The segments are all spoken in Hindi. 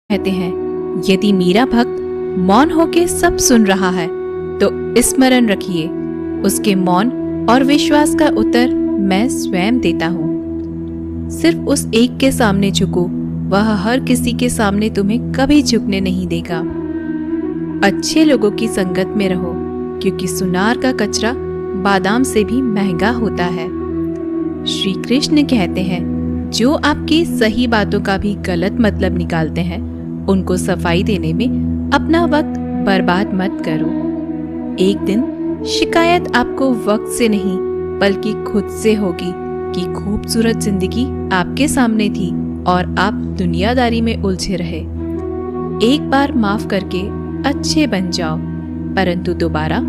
कहते हैं, यदि मेरा भक्त मौन होके सब सुन रहा है तो स्मरण रखिए, उसके मौन और विश्वास का उत्तर मैं स्वयं देता हूँ। सिर्फ उस एक के सामने झुको, वह हर किसी के सामने तुम्हें कभी झुकने नहीं देगा। अच्छे लोगों की संगत में रहो, क्योंकि सुनार का कचरा बादाम से भी महंगा होता है। श्री कृष्ण कहते हैं, जो आपकी सही बातों का भी गलत मतलब निकालते हैं, उनको सफाई देने में अपना वक्त बर्बाद मत करो। एक दिन शिकायत आपको वक्त से नहीं बल्कि खुद से होगी कि खूबसूरत जिंदगी आपके सामने थी और आप दुनियादारी में उलझे रहे। एक बार माफ करके अच्छे बन जाओ, परंतु दोबारा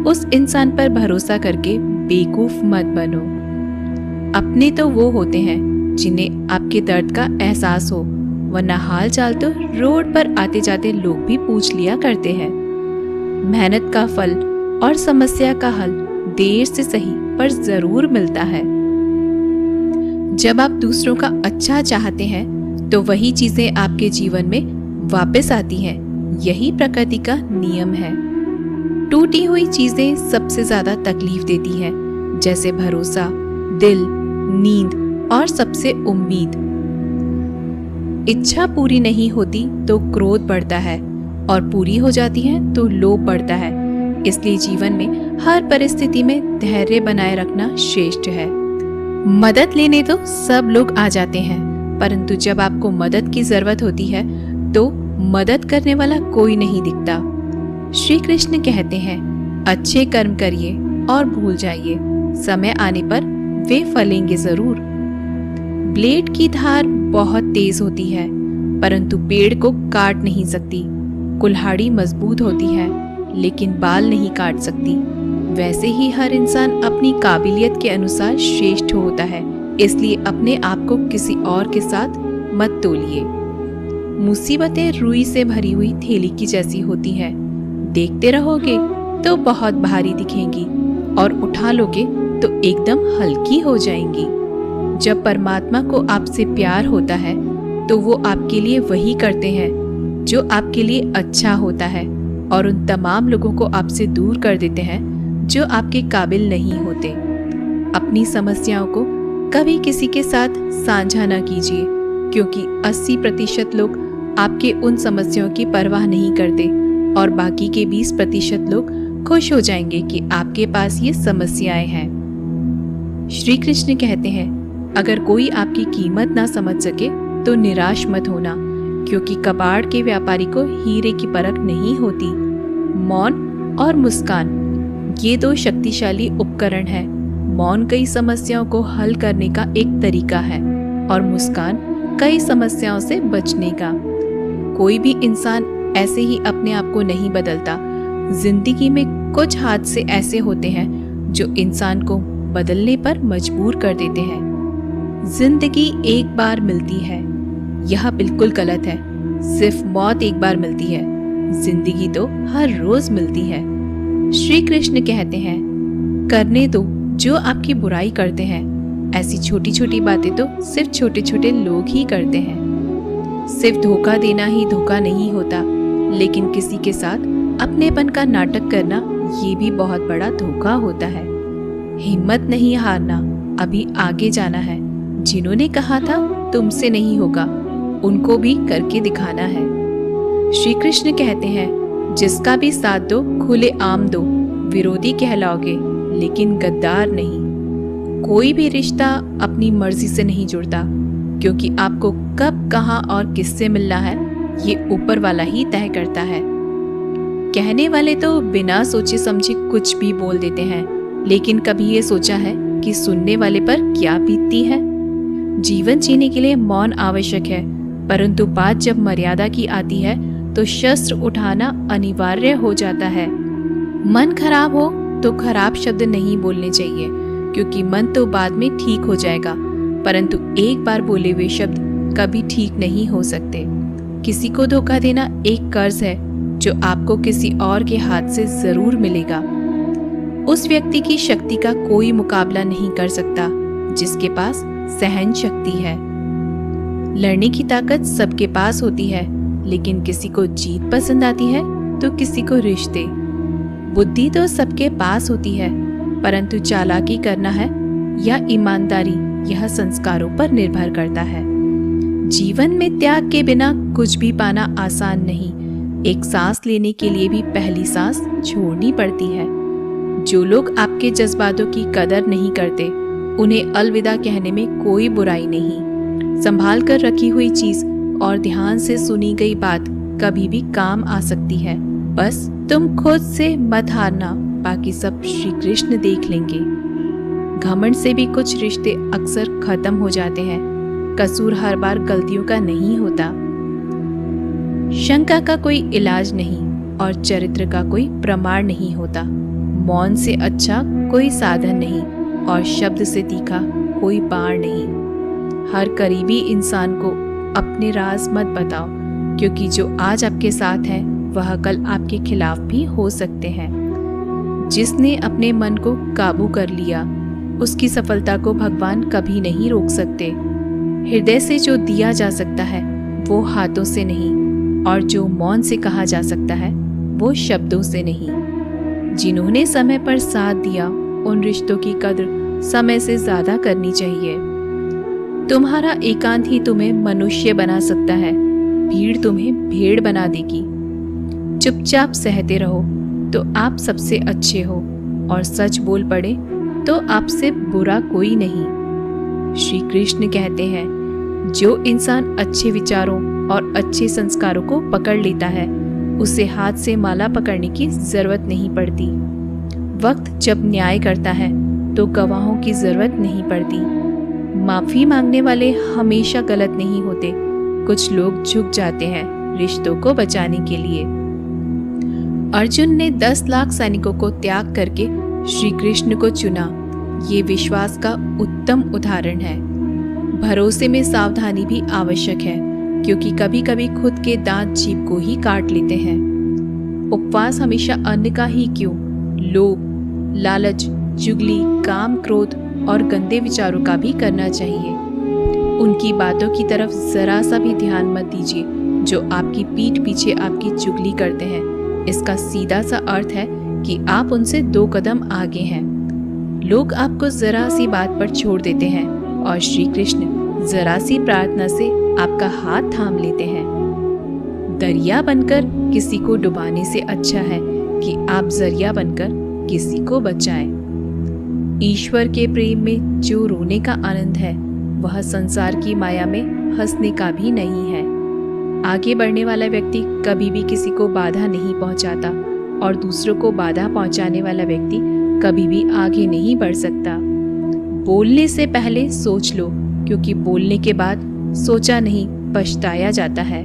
उस इंसान पर भरोसा करके बेवकूफ मत बनो। अपने तो वो होते हैं जिन्हें आपके दर्द का एहसास हो, वरना हाल चाल तो रोड पर आते जाते लोग भी पूछ लिया करते हैं। मेहनत का फल और समस्या का हल देर से सही पर जरूर मिलता है। जब आप दूसरों का अच्छा चाहते हैं तो वही चीजें आपके जीवन में वापस आती हैं। यही प्रकृति का नियम है। टूटी हुई चीजें सबसे ज्यादा तकलीफ देती हैं, जैसे भरोसा, दिल, नींद और सबसे उम्मीद। इच्छा पूरी नहीं होती तो क्रोध बढ़ता है और पूरी हो जाती है तो लोभ बढ़ता है। इसलिए जीवन में हर परिस्थिति में धैर्य बनाए रखना श्रेष्ठ है। मदद लेने तो सब लोग आ जाते हैं, परंतु जब आपको मदद की जरूरत होती है तो मदद करने वाला कोई नहीं दिखता। श्री कृष्ण कहते हैं, अच्छे कर्म करिए और भूल जाइए, समय आने पर वे फलेंगे जरूर। ब्लेड की धार बहुत तेज होती है, परंतु पेड़ को काट नहीं सकती। कुल्हाड़ी मजबूत होती है, लेकिन बाल नहीं काट सकती। वैसे ही हर इंसान अपनी काबिलियत के अनुसार श्रेष्ठ होता है, इसलिए अपने आप को किसी और के साथ मत तोलिए। मुसीबतें रुई से भरी हुई थैली की जैसी होती है, देखते रहोगे तो बहुत भारी दिखेंगी और उठा लोगे तो एकदम हल्की हो जाएंगी। जब परमात्मा को आपसे प्यार होता है तो वो आपके लिए वही करते हैं जो आपके लिए अच्छा होता है, और उन तमाम लोगों को आपसे दूर कर देते हैं जो आपके काबिल नहीं होते। अपनी समस्याओं को कभी किसी के साथ साझा न कीजिए, क्योंकि 80% लोग आपके उन समस्याओं की परवाह नहीं करते और बाकी के 20% लोग खुश हो जाएंगे कि आपके पास ये समस्याएं हैं। श्री कृष्ण कहते हैं, अगर कोई आपकी कीमत ना समझ सके तो निराश मत होना, क्योंकि कबाड़ के व्यापारी को हीरे की परख नहीं होती। मौन और मुस्कान, ये दो शक्तिशाली उपकरण हैं। मौन कई समस्याओं को हल करने का एक तरीका है और मुस्कान कई समस्याओं से बचने का। कोई भी इंसान ऐसे ही अपने आप को नहीं बदलता। जिंदगी में कुछ हादसे ऐसे होते हैं जो इंसान को बदलने पर मजबूर कर देते हैं। जिंदगी एक बार मिलती है, यह बिल्कुल गलत है। सिर्फ मौत एक बार मिलती है, जिंदगी तो हर रोज मिलती है। श्री कृष्ण कहते हैं, करने दो जो आपकी बुराई करते हैं। ऐसी छोटी छोटी बातें तो सिर्फ छोटे छोटे लोग ही करते हैं। सिर्फ धोखा देना ही धोखा नहीं होता, लेकिन किसी के साथ अपनेपन का नाटक करना ये भी बहुत बड़ा धोखा होता है। हिम्मत नहीं हारना, अभी आगे जाना है। जिन्होंने कहा था तुमसे नहीं होगा, उनको भी करके दिखाना है। श्री कृष्ण कहते हैं, जिसका भी साथ दो खुले आम दो, विरोधी कहलाओगे लेकिन गद्दार नहीं। कोई भी रिश्ता अपनी मर्जी से नहीं जुड़ता, क्योंकि आपको कब, कहां और किससे मिलना है ये ऊपर वाला ही तय करता है। कहने वाले तो बिना सोचे समझे कुछ भी बोल देते हैं, लेकिन कभी ये सोचा है कि सुनने वाले पर क्या बीतती है। जीवन जीने के लिए मौन आवश्यक है, परंतु बात जब मर्यादा की आती है तो शस्त्र उठाना अनिवार्य हो जाता है। मन खराब हो तो खराब शब्द नहीं बोलने चाहिए, क्योंकि मन तो बाद में ठीक हो जाएगा, परंतु एक बार बोले हुए शब्द कभी ठीक नहीं हो सकते। किसी को धोखा देना एक कर्ज है जो आपको किसी और के हाथ से जरूर मिलेगा। उस व्यक्ति की शक्ति का कोई मुकाबला नहीं कर सकता जिसके पास सहन शक्ति है। लड़ने की ताकत सबके पास होती है, लेकिन किसी को जीत पसंद आती है तो किसी को रिश्ते। बुद्धि तो सबके पास होती है, परंतु चालाकी करना है या ईमानदारी, यह संस्कारों पर निर्भर करता है। जीवन में त्याग के बिना कुछ भी पाना आसान नहीं। एक सांस लेने के लिए भी पहली सांस छोड़नी पड़ती है। जो लोग आपके जज्बातों की कदर नहीं करते, उन्हें अलविदा कहने में कोई बुराई नहीं। संभाल कर रखी हुई चीज और ध्यान से सुनी गई बात कभी भी काम आ सकती है। बस तुम खुद से मत हारना, बाकी सब श्री कृष्ण देख लेंगे। घमंड से भी कुछ रिश्ते अक्सर खत्म हो जाते हैं। कसूर हर बार गलतियों का नहीं होता। शंका का कोई इलाज नहीं और चरित्र का कोई प्रमाण नहीं होता। मौन से अच्छा कोई साधन नहीं और शब्द से तीखा कोई बाण नहीं। हर करीबी इंसान को अपने राज मत बताओ, क्योंकि जो आज आपके साथ है वह कल आपके खिलाफ भी हो सकते हैं। जिसने अपने मन को काबू कर लिया, उसकी सफलता को भगवान कभी नहीं रोक सकते। हृदय से जो दिया जा सकता है वो हाथों से नहीं, और जो मौन से कहा जा सकता है वो शब्दों से नहीं। जिन्होंने समय पर साथ दिया, उन रिश्तों की कद्र समय से ज्यादा करनी चाहिए। तुम्हारा एकांत ही तुम्हें मनुष्य बना सकता है, भीड़ तुम्हें भेड़ बना देगी। चुपचाप सहते रहो तो आप सबसे अच्छे हो, और सच बोल पड़े तो आपसे बुरा कोई नहीं। श्री कृष्ण कहते हैं, जो इंसान अच्छे विचारों और अच्छे संस्कारों को पकड़ लेता है, उसे हाथ से माला पकड़ने की जरूरत नहीं पड़ती। वक्त जब न्याय करता है तो गवाहों की जरूरत नहीं पड़ती। माफी मांगने वाले हमेशा गलत नहीं होते। कुछ लोग झुक जाते हैं रिश्तों को बचाने के लिए। अर्जुन ने 10 लाख सैनिकों को त्याग करके श्री कृष्ण को चुना। ये विश्वास का उत्तम उदाहरण है। भरोसे में सावधानी भी आवश्यक है, क्योंकि कभी कभी खुद के दांत जीभ को ही काट लेते हैं। उपवास हमेशा अन्न का ही क्यों, लोभ, लालच, चुगली, काम, क्रोध और गंदे विचारों का भी करना चाहिए। उनकी बातों की तरफ जरा सा भी ध्यान मत दीजिए जो आपकी पीठ पीछे आपकी चुगली करते हैं। इसका सीधा सा अर्थ है कि आप उनसे 2 कदम आगे हैं। लोग आपको जरा सी बात पर छोड़ देते हैं और श्री कृष्ण जरा सी प्रार्थना से आपका हाथ थाम लेते हैं। दरिया बनकर किसी को डुबाने से अच्छा है कि आप जरिया बनकर किसी को बचाएं। ईश्वर के प्रेम में जो रोने का आनंद है, वह संसार की माया में हंसने का भी नहीं है। आगे बढ़ने वाला व्यक्ति कभी भी किसी को बाधा नहीं पहुंचाता, और दूसरों को बाधा पहुंचाने वाला व्यक्ति कभी भी आगे नहीं बढ़ सकता। बोलने से पहले सोच लो, क्योंकि बोलने के बाद सोचा नहीं पछताया जाता है।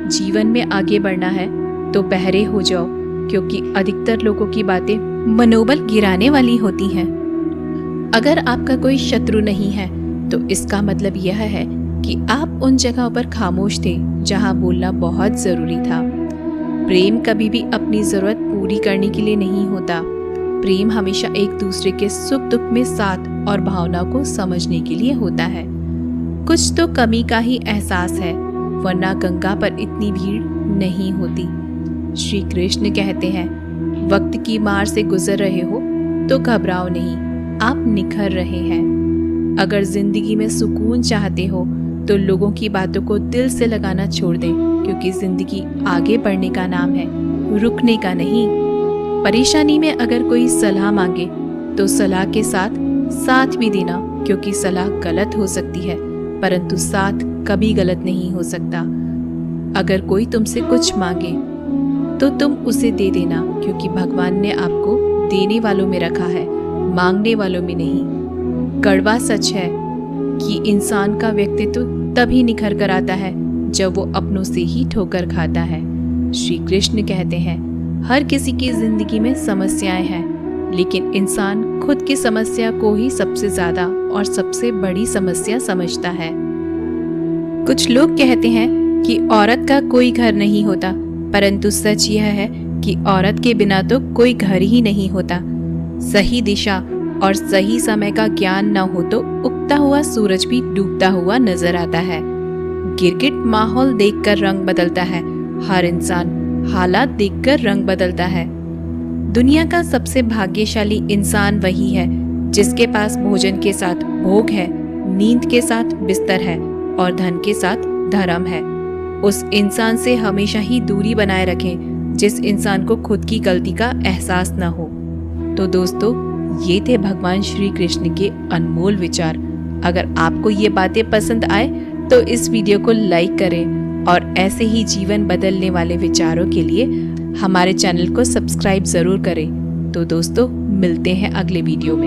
जीवन में आगे बढ़ना है तो बहरे हो जाओ, क्योंकि अधिकतर लोगों की बातें मनोबल गिराने वाली होती हैं। अगर आपका कोई शत्रु नहीं है तो इसका मतलब यह है कि आप उन जगहों पर खामोश थे जहां बोलना बहुत जरूरी था। प्रेम कभी भी अपनी जरूरत पूरी करने के लिए नहीं होता। प्रेम हमेशा एक दूसरे के सुख दुख में साथ और भावना को समझने के लिए होता है। कुछ तो कमी का ही एहसास है, वरना गंगा पर इतनी भीड़ नहीं होती। श्री कृष्ण कहते हैं, वक्त की मार से गुजर रहे हो तो घबराओ नहीं, आप निखर रहे हैं। अगर जिंदगी में सुकून चाहते हो तो लोगों की बातों को दिल से लगाना छोड़ दें, क्योंकि जिंदगी आगे बढ़ने का नाम है, रुकने का नहीं। परेशानी में अगर कोई सलाह मांगे तो सलाह के साथ साथ भी देना, क्योंकि सलाह गलत हो सकती है परंतु साथ कभी गलत नहीं हो सकता। अगर कोई तुमसे कुछ मांगे तो तुम उसे दे देना, क्योंकि भगवान ने आपको देने वालों में रखा है, मांगने वालों में नहीं। कड़वा सच है कि इंसान का व्यक्तित्व तभी निखर कर आता है जब वो अपनों से ही ठोकर खाता है। श्री कृष्ण कहते हैं, हर किसी की जिंदगी में समस्याएं हैं, लेकिन इंसान खुद की समस्या को ही सबसे ज्यादा और सबसे बड़ी समस्या समझता है। कुछ लोग कहते हैं कि औरत का कोई घर नहीं होता, परंतु सच यह है कि औरत के बिना तो कोई घर ही नहीं होता। सही दिशा और सही समय का ज्ञान न हो तो उगता हुआ सूरज भी डूबता हुआ नजर आता है। गिरगिट माहौल देखकर रंग बदलता है, हर इंसान हालात देखकर रंग बदलता है। दुनिया का सबसे भाग्यशाली इंसान वही है जिसके पास भोजन के साथ भोग है, नींद के साथ बिस्तर है और धन के साथ धर्म है। उस इंसान से हमेशा ही दूरी बनाए रखें जिस इंसान को खुद की गलती का एहसास न हो। तो दोस्तों, ये थे भगवान श्री कृष्ण के अनमोल विचार। अगर आपको ये बातें पसंद आए तो इस वीडियो को लाइक करें और ऐसे ही जीवन बदलने वाले विचारों के लिए हमारे चैनल को सब्सक्राइब जरूर करें। तो दोस्तों, मिलते हैं अगले वीडियो में।